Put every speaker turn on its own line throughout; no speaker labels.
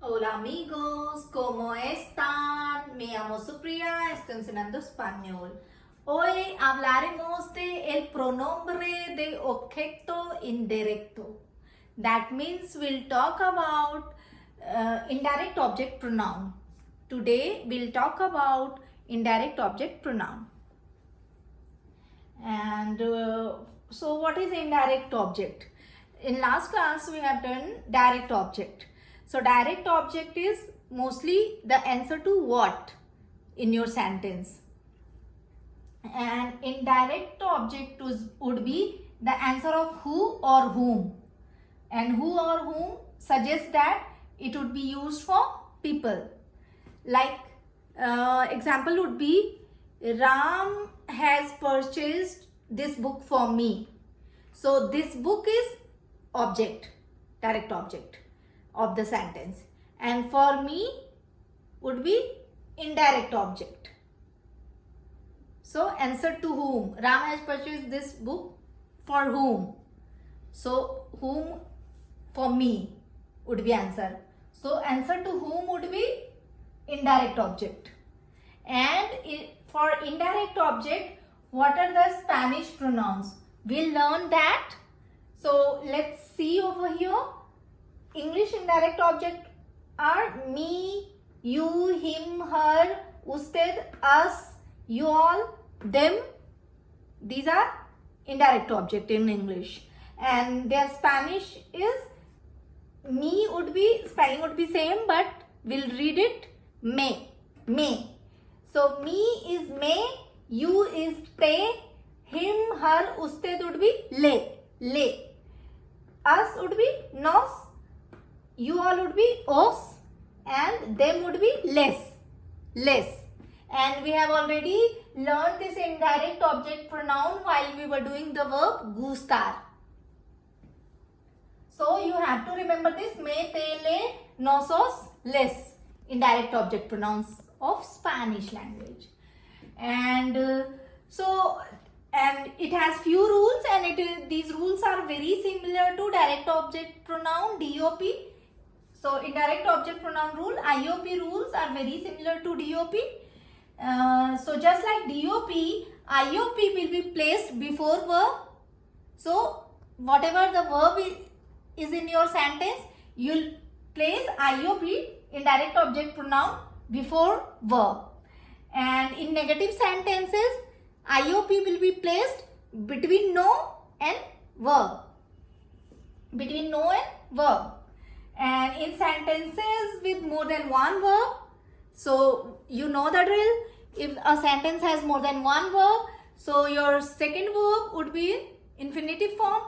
Hola amigos, ¿cómo están? Me llamo Supriya, estoy enseñando español. Hoy hablaremos de el pronombre de objeto indirecto. That means we'll talk about indirect object pronoun. Today we'll talk about indirect object pronoun. And so what is indirect object? In last class we have done direct object. So direct object is mostly the answer to what in your sentence. And indirect object would be the answer of who or whom. And who or whom suggests that it would be used for people. Like example would be Ram has purchased this book for me. So this book is object, direct object of the sentence, and for me would be indirect object. So answer to whom? Ram has purchased this book for whom? So whom for me would be answer. So answer to whom would be indirect object. And for indirect object, what are the Spanish pronouns? We'll learn that. So let's see over here. English indirect object are me, you, him, her, usted, us, you all, them. These are indirect object in English. And their Spanish is me would be, spelling would be same, but we'll read it me. So me is me, you is te, him, her, usted would be le. Us would be nos, you all would be os, and them would be less. And we have already learned this indirect object pronoun while we were doing the verb gustar. So you have to remember this me, te, le, nosos, les, indirect object pronouns of Spanish language. And and it has few rules, and these rules are very similar to direct object pronoun DOP. So indirect object pronoun rule, IOP rules are very similar to DOP. So just like DOP, IOP will be placed before verb. So whatever the verb is in your sentence, you'll place IOP, indirect object pronoun, before verb. And in negative sentences, IOP will be placed between no and verb. Between no and verb. And in sentences with more than one verb, so you know the drill. If a sentence has more than one verb, so your second verb would be in infinitive form.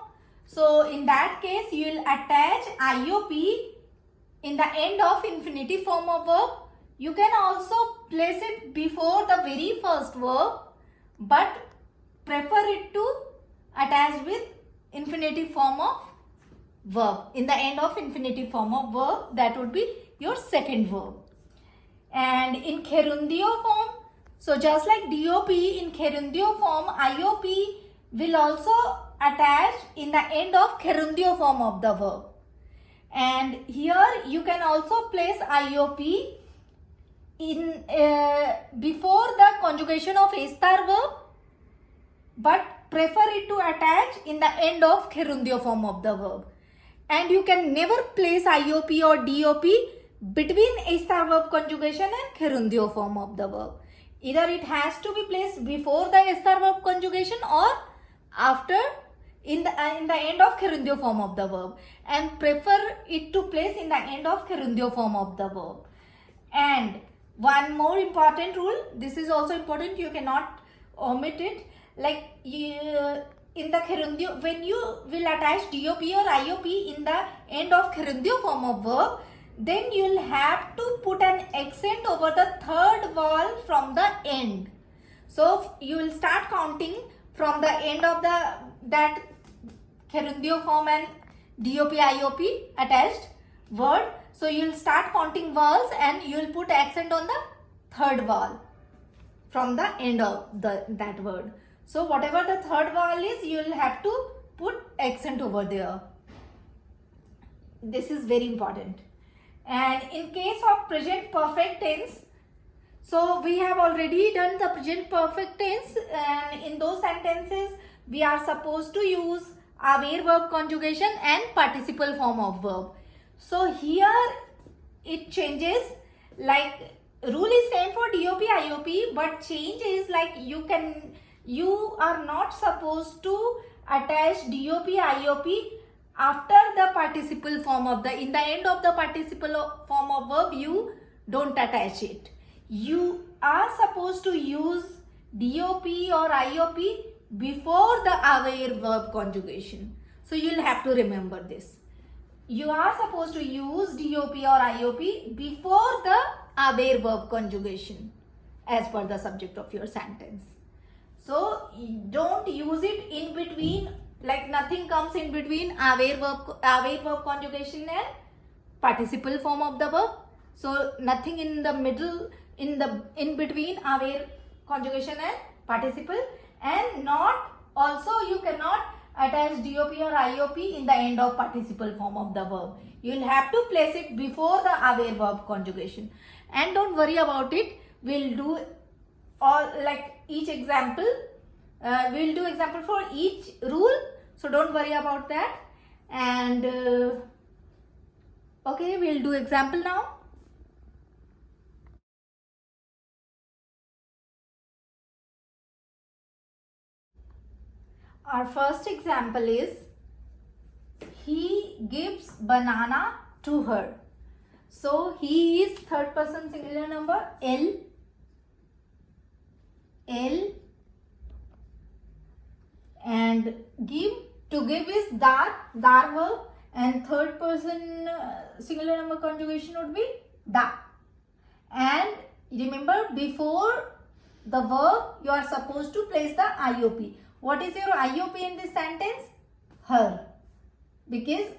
So in that case, you will attach IOP in the end of infinitive form of verb. You can also place it before the very first verb, but prefer it to attach with infinitive form of verb. In the end of infinitive form of verb, that would be your second verb. And in gerundio form, so just like DOP, in gerundio form, IOP will also attach in the end of gerundio form of the verb. And here you can also place IOP in before the conjugation of a star verb, but prefer it to attach in the end of gerundio form of the verb. And you can never place IOP or DOP between a star verb conjugation and gerundio form of the verb. Either it has to be placed before the a star verb conjugation or after in the end of gerundio form of the verb, and prefer it to place in the end of gerundio form of the verb. And one more important rule, this is also important, you cannot omit it, like in the gerundio, when you will attach DOP or IOP in the end of gerundio form of verb, then you will have to put an accent over the third vowel from the end. So you will start counting from the end of that gerundio form and DOP IOP attached word. So you will start counting vowels and you will put accent on the third vowel from the end of that word. So whatever the third vowel is, you will have to put accent over there. This is very important. And in case of present perfect tense, so we have already done the present perfect tense, and in those sentences we are supposed to use aware verb conjugation and participle form of verb. So here it changes, like rule is same for DOP, IOP, but change is like you are not supposed to attach DOP, IOP after the participle form of in the end of the participle form of verb. You don't attach it. You are supposed to use DOP or IOP before the aware verb conjugation. So you'll have to remember this. You are supposed to use DOP or IOP before the aware verb conjugation as per the subject of your sentence. So don't use it in between, like nothing comes in between aware verb conjugation and participle form of the verb. So nothing in the middle, in between aware conjugation and participle, and not also you cannot attach DOP or IOP in the end of participle form of the verb. You will have to place it before the aware verb conjugation. And don't worry about it. We'll do all, like each example. We'll do example for each rule. So don't worry about that. And okay, we'll do example now. Our first example is, he gives banana to her. So he is third person singular number L, and to give is dar verb, and third person singular number conjugation would be da. And remember, before the verb you are supposed to place the IOP. What is your IOP in this sentence? Her. Because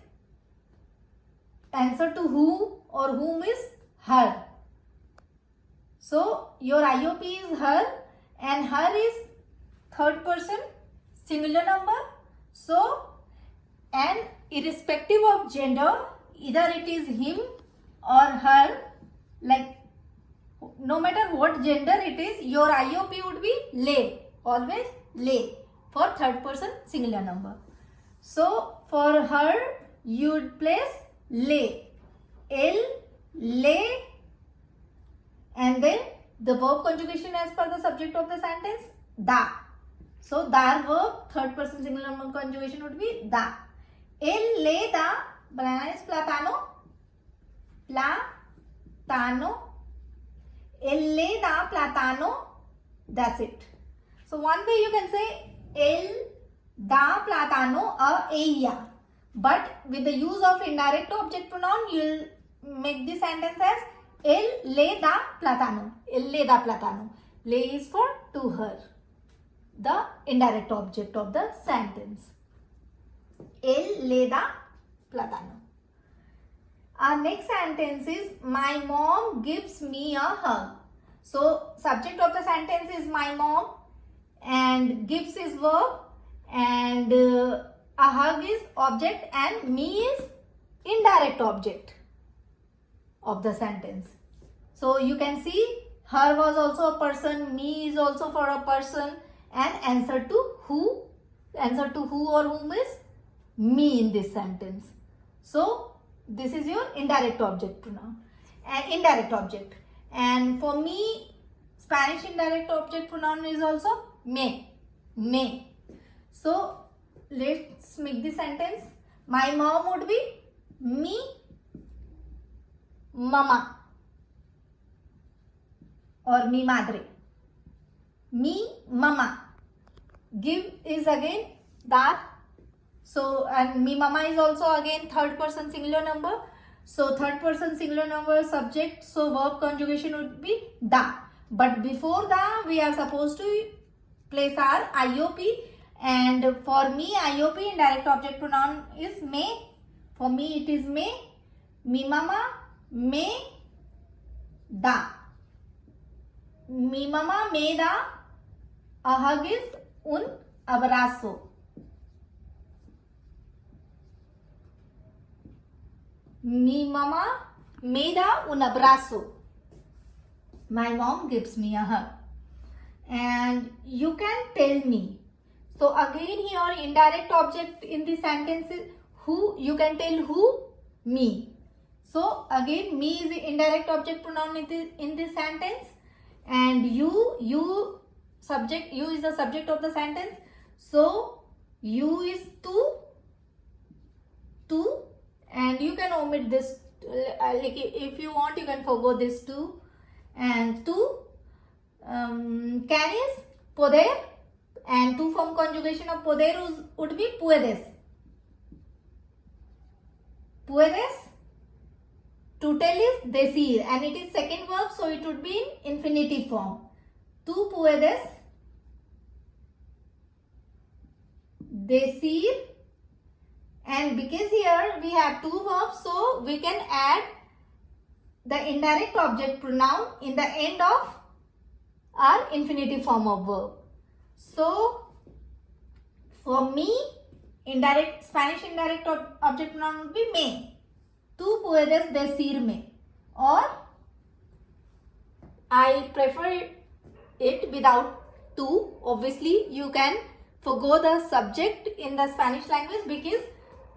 answer to who or whom is her. So your IOP is her, and her is third person singular number. So, and irrespective of gender, either it is him or her, like no matter what gender it is, your IOP would be le, always le, for third person singular number. So for her you would place le, le, and then the verb conjugation as per the subject of the sentence, da. So dar verb third person singular number conjugation would be da. El le da, banana is platano, el le da platano, that's it. So one way you can say el da platano a ella, but with the use of indirect object pronoun you will make this sentence as el le da platano, el le da platano. Le is for to her, the indirect object of the sentence. El le da platano. Our next sentence is, my mom gives me a hug. So subject of the sentence is my mom, and gives is verb, and a hug is object, and me is indirect object of the sentence. So you can see her was also a person, me is also for a person, and answer to who or whom is me in this sentence. So this is your indirect object pronoun and indirect object. And for me, Spanish indirect object pronoun is also me. So let's make the sentence. My mom would be mi mama or mi madre. Mi mama. Give is again dar. So, and mi mama is also again third person singular number. So third person singular number subject, so verb conjugation would be da. But before da we are supposed to place our IOP, and for me IOP indirect object pronoun is me. For me it is me, mi mama, me da. Mi mama me da. A hug is un abrazo. Mi mama Me da un abrazo. My mom gives me a hug. And you can tell me. So again here indirect object in the sentence is who. You can tell who? Me. So again me is the indirect object pronoun in this sentence, and you subject, you is the subject of the sentence. So you is to, and you can omit this, like if you want you can forgo this to, and to. Can is poder, and to form conjugation of poder would be puedes. Puedes. To tell is decir, and it is second verb, so it would be in infinitive form. Tú puedes decir, and because here we have two verbs, so we can add the indirect object pronoun in the end of our infinitive form of verb. So for me, Spanish indirect object pronoun would be me. Tú puedes decirme, or I prefer it without to. Obviously, you can forgo the subject in the Spanish language because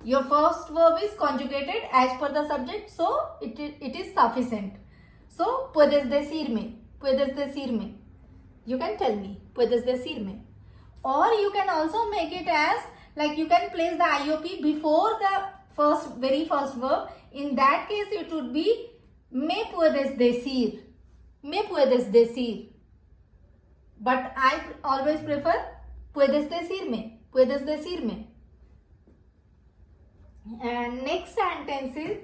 your first verb is conjugated as per the subject, so it is sufficient. So, puedes decirme, puedes decirme. You can tell me, puedes decirme. Or you can also make it as, like you can place the IOP before the very first verb. In that case, it would be me puedes decir. Me puedes decir. But I always prefer puedes decirme. Puedes decirme. And next sentence is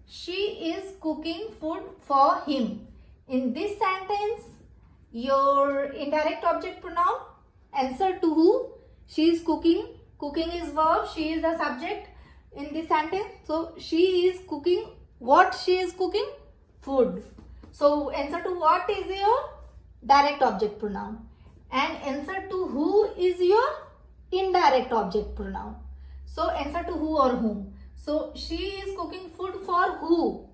she is cooking food for him. In this sentence, your indirect object pronoun, answer to who. She is cooking. Cooking is verb. She is the subject in this sentence. So she is cooking. What she is cooking? Food. So answer to what is your direct object pronoun, and answer to who is your indirect object pronoun. So answer to who or whom. So she is cooking food for who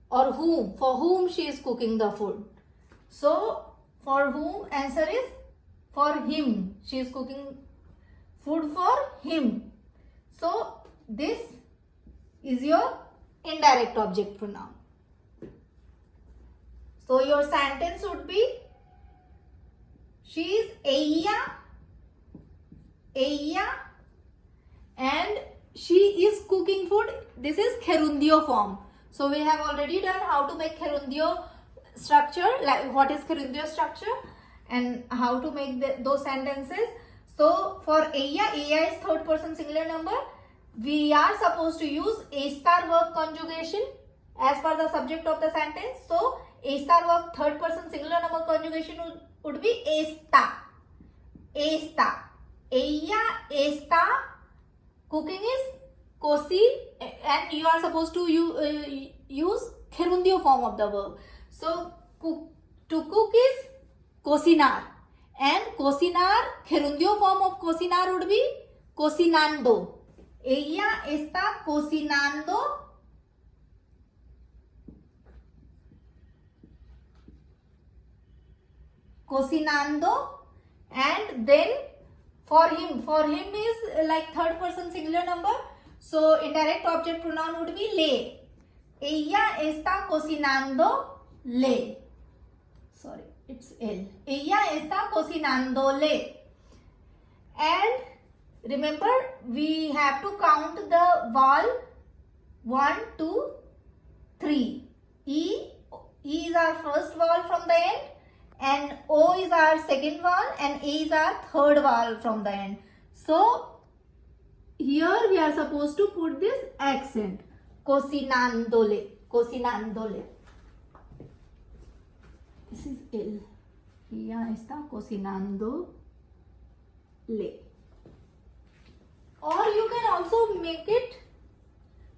or whom. For whom she is cooking the food. So for whom, answer is for him. She is cooking food for him. So this is your indirect object pronoun. So your sentence would be she is ella, and she is cooking food. This is gerundio form. So we have already done how to make gerundio structure, like what is gerundio structure and how to make those sentences. So for ella is third person singular number. We are supposed to use a star verb conjugation as per the subject of the sentence. So a star verb third person singular number conjugation would be está. Está. Ella está cooking is cosi, and you are supposed to use gerundio form of the verb. So to cook is cocinar, and cocinar, gerundio form of cocinar would be cocinando. Ella está cocinando and then for him is like third person singular number, so indirect object pronoun would be le. Ella está cocinando le. Sorry, it's L. Ella está cocinando le. And remember, we have to count the vowel 1, 2, 3. E is our first vowel from the end, and O is our second vowel, and A is our third vowel from the end. So here we are supposed to put this accent. Cocinandole. Cocinandole. This is L. Ella está cocinando le. Or you can also make it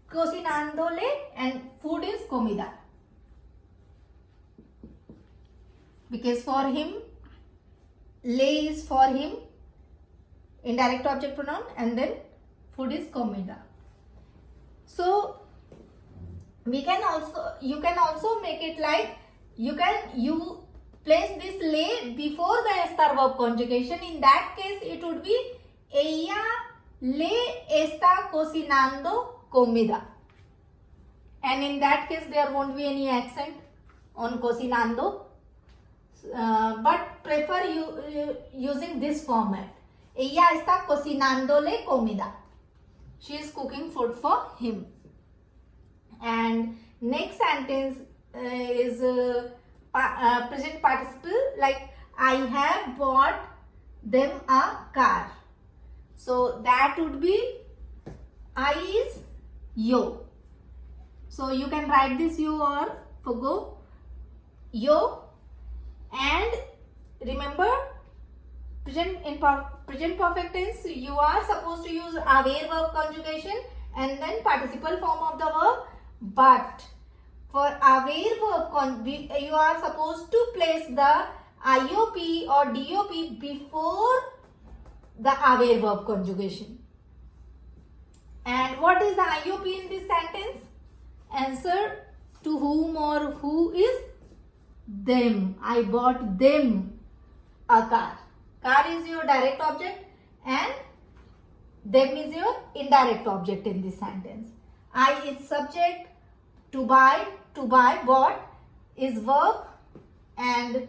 cocinándole and food is comida. Because for him, le is for him, indirect object pronoun, and then food is comida. So you can also make it like you place this le before the estar verb conjugation. In that case it would be ella le está cocinando comida, and in that case there won't be any accent on cocinando, but prefer using this format. Ella está cocinándole comida. She is cooking food for him. And next sentence is present participle, like I have bought them a car. So that would be I is yo. So you can write this yo or forgo yo. And remember, present perfect tense, you are supposed to use aware verb conjugation and then participle form of the verb. But for aware verb, you are supposed to place the IOP or DOP before the aware verb conjugation. And what is the IOP in this sentence? Answer to whom or who is them. I bought them a car. Car is your direct object and them is your indirect object in this sentence. I is subject, to buy, bought is verb, and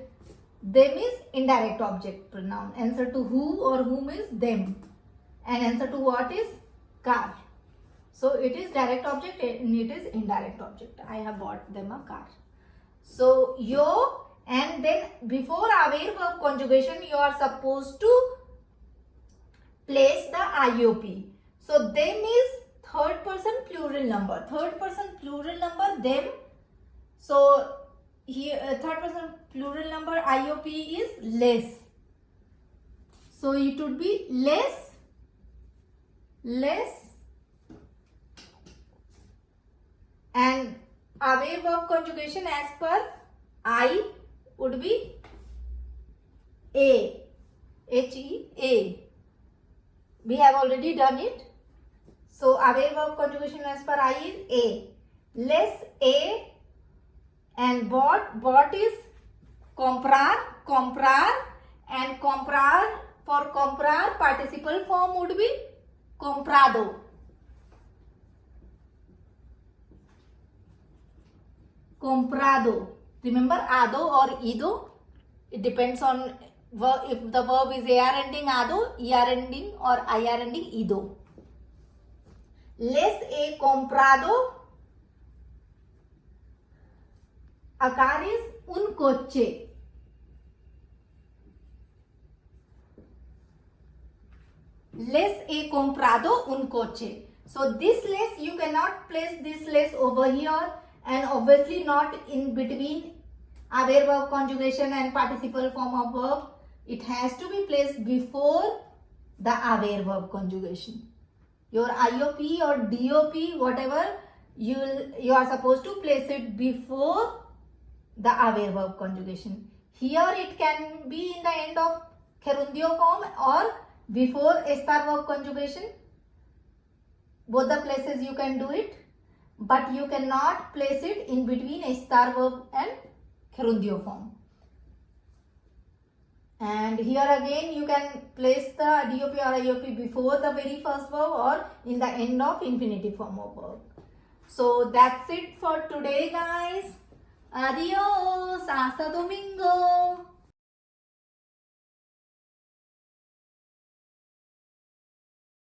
them is indirect object pronoun. Answer to who or whom is them, and answer to what is car. So it is direct object and it is indirect object. I have bought them a car. So yo, and then before aware verb conjugation you are supposed to place the IOP. So them is third person plural number. Third person plural number them. So here third person plural number IOP is less. So it would be less. And aware verb conjugation as per I would be A. H-E-A. We have already done it. So aware verb conjugation as per I is A. Less A, and bought is comprar, and for comprar participle form would be comprado. Remember ado or ido? It depends on if the verb is AR ending ado, ER ending or IR ending ido. Les he comprado a car is un coche. Les he comprado un coche. So this les, you cannot place this les over here, and obviously not in between aware verb conjugation and participle form of verb. It has to be placed before the aware verb conjugation. Your IOP or DOP, whatever, you are supposed to place it before the aware verb conjugation. Here it can be in the end of gerundio form or before estar verb conjugation. Both the places you can do it, but you cannot place it in between estar verb and gerundio form. And here again you can place the DOP or IOP before the very first verb or in the end of infinitive form of verb. So that's it for today, guys. Adios. Hasta domingo.